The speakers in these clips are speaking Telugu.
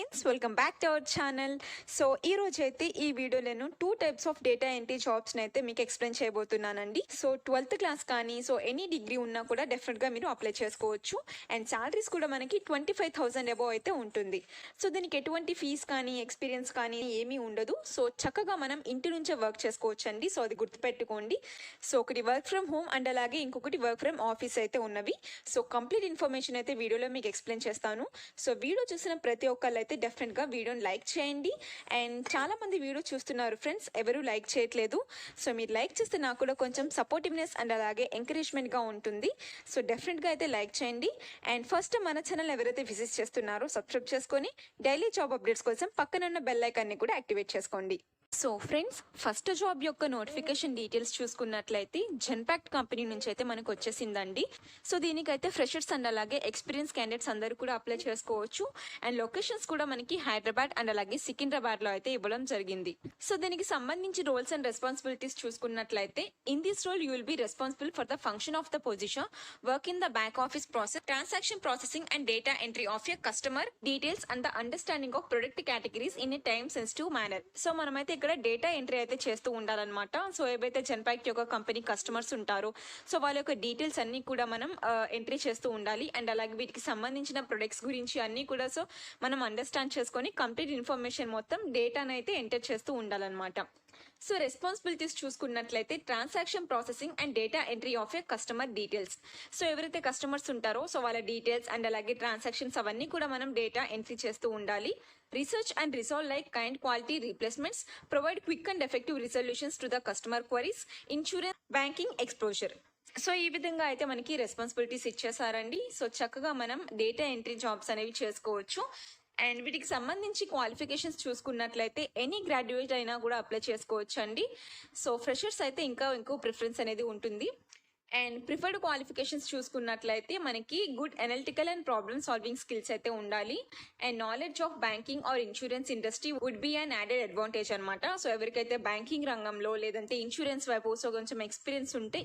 Friends, welcome back to our channel. So ఈ రోజు అయితే ఈ వీడియో నేను 2 types of data entry jobs అయితే మీకు ఎక్స్ప్లెయిన్ చేయబోతున్నానండి. సో 12th క్లాస్ కానీ ఎనీ డిగ్రీ ఉన్నా కూడా డెఫినెట్ గా మీరు అప్లై చేసుకోవచ్చు. అండ్ సాలరీస్ కూడా మనకి 25,000 అబౌవ్ అయితే ఉంటుంది. సో దీనికి ఎటువంటి ఫీజ్ కానీ ఎక్స్పీరియన్స్ కానీ ఏమీ ఉండదు. సో చక్కగా మనం ఇంటి నుంచే వర్క్ చేసుకోవచ్చు అండి. సో అది గుర్తుపెట్టుకోండి. సో ఒకటి వర్క్ ఫ్రమ్ హోమ్ అండ్ అలాగే ఇంకొకటి వర్క్ ఫ్రమ్ ఆఫీస్ అయితే ఉన్నవి. సో కంప్లీట్ ఇన్ఫర్మేషన్ అయితే వీడియోలో మీకు ఎక్స్ప్లెయిన్ చేస్తాను. సో వీడియో చూసిన ప్రతి ఒక్కళ్ళు అయితే డెఫినెట్ గా వీడియోని లైక్ చేయండి. అండ్ చాలా మంది వీడియో చూస్తున్నారు ఫ్రెండ్స్, ఎవరు లైక్ చేయట్లేదు. సో మీరు లైక్ చేస్తే నాకు కూడా కొంచెం సపోర్టివ్నెస్ అండ్ అలాగే ఎంకరేజ్మెంట్ గా ఉంటుంది. సో డెఫినెట్ గా అయితే లైక్ చేయండి. అండ్ ఫస్ట్ మన ఛానల్ ఎవరైతే విజిట్ చేస్తున్నారో సబ్స్క్రైబ్ చేసుకొని డైలీ జాబ్ అప్డేట్స్ కోసం పక్కనున్న బెల్ ఐకాన్ ని కూడా యాక్టివేట్ చేసుకోండి. సో ఫ్రెండ్స్, ఫస్ట్ జాబ్ యొక్క నోటిఫికేషన్ డీటెయిల్స్ చూసుకున్నట్లయితే జెన్పాక్ట్ కంపెనీ నుంచి అయితే మనకు వచ్చేసిందండి. సో దీనికైతే ఫ్రెషర్స్ అండ్ అలాగే ఎక్స్పీరియన్స్ క్యాండిడేట్స్ అందరూ కూడా అప్లై చేసుకోవచ్చు. అండ్ లొకేషన్స్ కూడా మనకి హైదరాబాద్ అండ్ అలాగే సికింద్రాబాద్ లో అయితే ఇవ్వడం జరిగింది. సో దీనికి సంబంధించి రోల్స్ అండ్ రెస్పాన్సిబిలిటీస్ చూసుకున్నట్లయితే in this role you will be responsible for the function of the position, work in the back office process, transaction processing and data entry of your customer details and the understanding of product categories in a time sensitive manner. So మనమైతే ఇక్కడ డేటా ఎంట్రీ అయితే చేస్తూ ఉండాలన్నమాట. సో ఏవైతే జెన్పాక్ట్ యొక్క కంపెనీ కస్టమర్స్ ఉంటారో సో వాళ్ళ యొక్క డీటెయిల్స్ అన్ని కూడా మనం ఎంట్రీ చేస్తూ ఉండాలి. అండ్ అలాగే వీటికి సంబంధించిన ప్రొడక్ట్స్ గురించి అన్ని కూడా సో మనం అండర్స్టాండ్ చేసుకొని కంప్లీట్ ఇన్ఫర్మేషన్ మొత్తం డేటాను అయితే ఎంటర్ చేస్తూ ఉండాలన్నమాట. సో రెస్పాన్సిబిలిటీస్ చూసుకున్నట్లయితే transaction processing and data entry of A customer details. So ఎవరైతే కస్టమర్స్ ఉంటారో సో వాళ్ళ డీటెయిల్స్ అండ్ అలాగే ట్రాన్సాక్షన్స్ అవన్నీ కూడా మనం డేటా ఎంట్రీ చేస్తూ ఉండాలి. Research and resolve like kind quality replacements, provide quick and effective resolutions to the customer queries, insurance, banking exposure. So ఈ విధంగా అయితే మనకి రెస్పాన్సిబిలిటీస్ ఇచ్చేసారండి. సో చక్కగా మనం డేటా ఎంట్రీ జాబ్స్ అనేవి చేసుకోవచ్చు. అండ్ వీటికి సంబంధించి క్వాలిఫికేషన్స్ చూసుకున్నట్లయితే ఎనీ గ్రాడ్యుయేట్ అయినా కూడా అప్లై చేసుకోవచ్చు అండి. సో ఫ్రెషర్స్ అయితే ఇంకా ప్రిఫరెన్స్ అనేది ఉంటుంది. అండ్ ప్రిఫర్డ్ క్వాలిఫికేషన్స్ చూసుకున్నట్లయితే మనకి good analytical and problem solving skills అయితే ఉండాలి. And knowledge of banking or insurance industry would be an added advantage అనమాట. సో ఎవరికైతే బ్యాంకింగ్ రంగంలో లేదంటే ఇన్సూరెన్స్ వైపు సో కొంచెం ఎక్స్పీరియన్స్ ఉంటే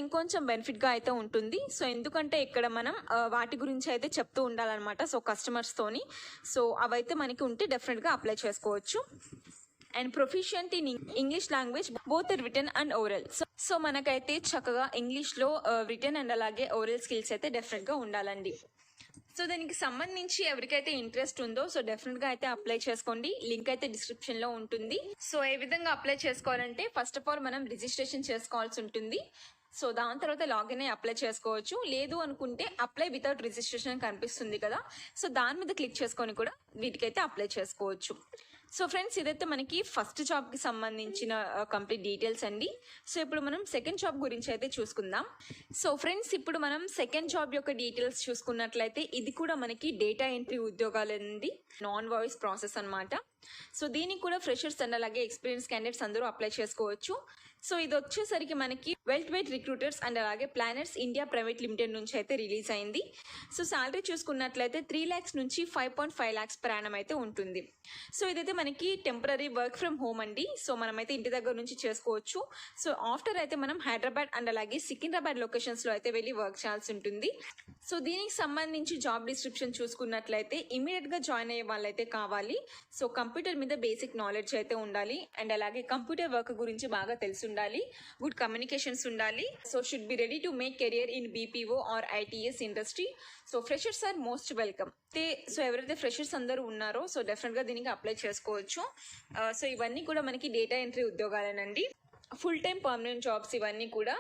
ఇంకొంచెం బెనిఫిట్ గా అయితే ఉంటుంది. సో ఎందుకంటే ఇక్కడ మనం వాటి గురించి అయితే చెప్తూ ఉండాలన్నమాట. సో కస్టమర్స్ తోని సో అవైతే మనకి ఉంటే డెఫినెట్ గా అప్లై చేసుకోవచ్చు. And proficient in English language both return and oral. So మనకైతే చక్కగా ఇంగ్లీష్ లో రిటర్న్ అండ్ అలాగే ఓరల్ స్కిల్స్ అయితే డెఫినెట్ గా ఉండాలండి. సో దానికి సంబంధించి ఎవరికైతే ఇంట్రెస్ట్ ఉందో సో డెఫినెట్ గా అయితే అప్లై చేసుకోండి. లింక్ అయితే డిస్క్రిప్షన్ లో ఉంటుంది. సో ఏ విధంగా అప్లై చేసుకోవాలంటే ఫస్ట్ ఆఫ్ ఆల్ మనం రిజిస్ట్రేషన్ చేసుకోవాల్సి ఉంటుంది. సో దాని తర్వాత లాగిన్ అయ్యి అప్లై చేసుకోవచ్చు. లేదు అనుకుంటే అప్లై వితౌట్ రిజిస్ట్రేషన్ కనిపిస్తుంది కదా, సో దాని మీద క్లిక్ చేసుకొని కూడా వీటికైతే అప్లై చేసుకోవచ్చు. సో ఫ్రెండ్స్, ఇదైతే మనకి ఫస్ట్ జాబ్ కి సంబంధించిన కంప్లీట్ డీటెయిల్స్ అండి. సో ఇప్పుడు మనం సెకండ్ జాబ్ గురించి అయితే చూసుకుందాం. సో ఫ్రెండ్స్, ఇప్పుడు మనం సెకండ్ జాబ్ యొక్క డీటెయిల్స్ చూసుకున్నట్లయితే ఇది కూడా మనకి డేటా ఎంట్రీ ఉద్యోగాలండి, నాన్ వాయిస్ ప్రాసెస్ అన్నమాట. సో దీనికి కూడా ఫ్రెషర్స్ అండ్ అలాగే ఎక్స్పీరియన్స్ క్యాండిడేట్స్ అందరూ అప్లై చేసుకోవచ్చు. సో ఇది వచ్చేసరికి మనకి వెల్త్ వెయిట్ రిక్రూటర్స్ అండ్ అలాగే ప్లానర్స్ ఇండియా ప్రైవేట్ లిమిటెడ్ నుంచి అయితే రిలీజ్ అయింది. సో శాలరీ చూసుకున్నట్లయితే 3 lakhs నుంచి 5.5 lakhs per annum అయితే ఉంటుంది. సో ఇదైతే మనకి టెంపరీ వర్క్ ఫ్రమ్ హోమ్ అండి. సో మనమైతే ఇంటి దగ్గర నుంచి చేసుకోవచ్చు. సో ఆఫ్టర్ అయితే మనం హైదరాబాద్ అండ్ అలాగే సికింద్రాబాద్ లొకేషన్స్ లో అయితే వెళ్ళి వర్క్ చేయాల్సి ఉంటుంది. సో దీనికి సంబంధించి జాబ్ డిస్క్రిప్షన్ చూసుకున్నట్లయితే ఇమీడియట్ గా జాయిన్ అయ్యే వాళ్ళైతే కావాలి. సో కంప్యూటర్ మీద బేసిక్ నాలెడ్జ్ అయితే ఉండాలి. అండ్ అలాగే కంప్యూటర్ వర్క్ గురించి బాగా తెలిసి ఉండాలి. గుడ్ కమ్యూనికేషన్స్ ఉండాలి. So should be ready to make career in BPO or ITES industry. So freshers are most welcome. So ఎవరైతే ఫ్రెషర్స్ అందరూ ఉన్నారో సో డెఫినెట్ గా దీనికి అప్లై చేసుకోవచ్చు. సో ఇవన్నీ కూడా మనకి డేటా ఎంట్రీ ఉద్యోగాలేనండి, ఫుల్ టైం పర్మనెంట్ జాబ్స్ ఇవన్నీ కూడా.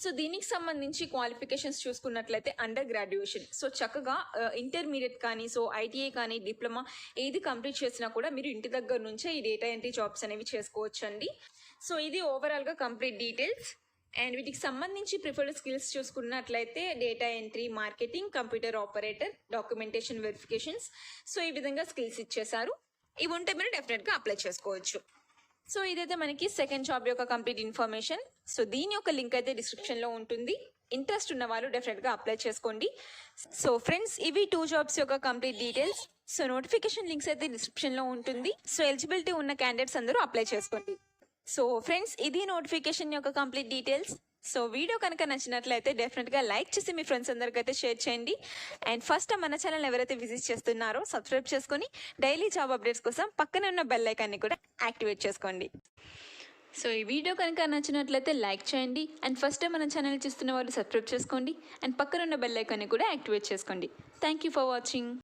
సో దీనికి సంబంధించి క్వాలిఫికేషన్స్ చూసుకున్నట్లయితే అండర్ గ్రాడ్యుయేషన్. సో చక్కగా ఇంటర్మీడియట్ కానీ సో ఐటీఐ కానీ డిప్లొమా ఏది కంప్లీట్ చేసినా కూడా మీరు ఇంటి దగ్గర నుంచే ఈ డేటా ఎంట్రీ జాబ్స్ అనేవి చేసుకోవచ్చు అండి. సో ఇది ఓవరాల్ గా కంప్లీట్ డీటెయిల్స్. అండ్ వీటికి సంబంధించి ప్రిఫర్డ్ స్కిల్స్ చూసుకున్నట్లయితే data entry, marketing, computer operator, documentation, verifications. So ఈ విధంగా స్కిల్స్ ఇచ్చేసారు. ఇవి ఉంటే మీరు డెఫినెట్ గా అప్లై చేసుకోవచ్చు. సో ఇదైతే మనకి సెకండ్ జాబ్ యొక్క కంప్లీట్ ఇన్ఫర్మేషన్. సో దీని యొక్క లింక్ అయితే డిస్క్రిప్షన్ లో ఉంటుంది. ఇంట్రెస్ట్ ఉన్న వాళ్ళు డెఫినెట్ గా అప్లై చేసుకోండి. సో ఫ్రెండ్స్, ఇవి 2 jobs యొక్క complete details. So notification links అయితే డిస్క్రిప్షన్ లో ఉంటుంది. సో ఎలిజిబిలిటీ ఉన్న క్యాండిడేట్స్ అందరూ అప్లై చేసుకోండి. సో ఫ్రెండ్స్, ఇది నోటిఫికేషన్ యొక్క కంప్లీట్ డీటెయిల్స్. సో వీడియో కనుక నచ్చినట్లయితే డెఫినెట్గా లైక్ చేసి మీ ఫ్రెండ్స్ అందరికీ అయితే షేర్ చేయండి. అండ్ ఫస్ట్ మన ఛానల్ ఎవరైతే విజిట్ చేస్తున్నారో సబ్స్క్రైబ్ చేసుకొని డైలీ జాబ్ అప్డేట్స్ కోసం పక్కనే ఉన్న బెల్ ఐకాన్ని కూడా యాక్టివేట్ చేసుకోండి. సో ఈ వీడియో కనుక నచ్చినట్లయితే లైక్ చేయండి. అండ్ ఫస్ట్ టైం మన ఛానల్ చూస్తున్న వాళ్ళు సబ్స్క్రైబ్ చేసుకోండి. అండ్ పక్కన ఉన్న బెల్ ఐకాన్ని కూడా యాక్టివేట్ చేసుకోండి. Thank you for watching.